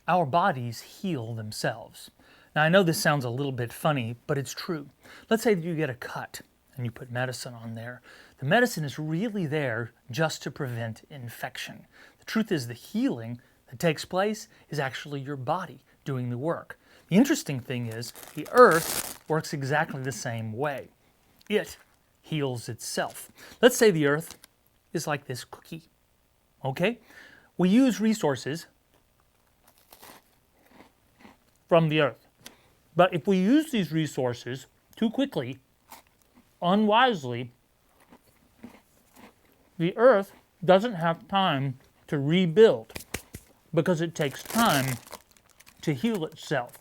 Our bodies heal themselves. Now, I know this sounds a little bit funny, but it's true. Let's say that you get a cut and you put medicine on there. The medicine is really there just to prevent infection. The truth is, the healing that takes place is actually your body doing the work. The interesting thing is, the earth works exactly the same way. It heals itself. Let's say the earth is like this cookie. Okay? We use resources from the earth. But if we use these resources too quickly, unwisely, the earth doesn't have time to rebuild because it takes time to heal itself.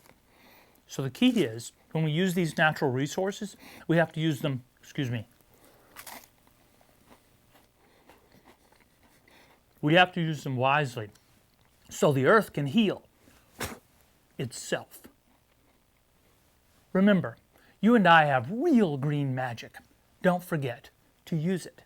So the key is, when we use these natural resources, we have to use them, we have to use them wisely so the earth can heal itself. Remember, you and I have real green magic. Don't forget to use it.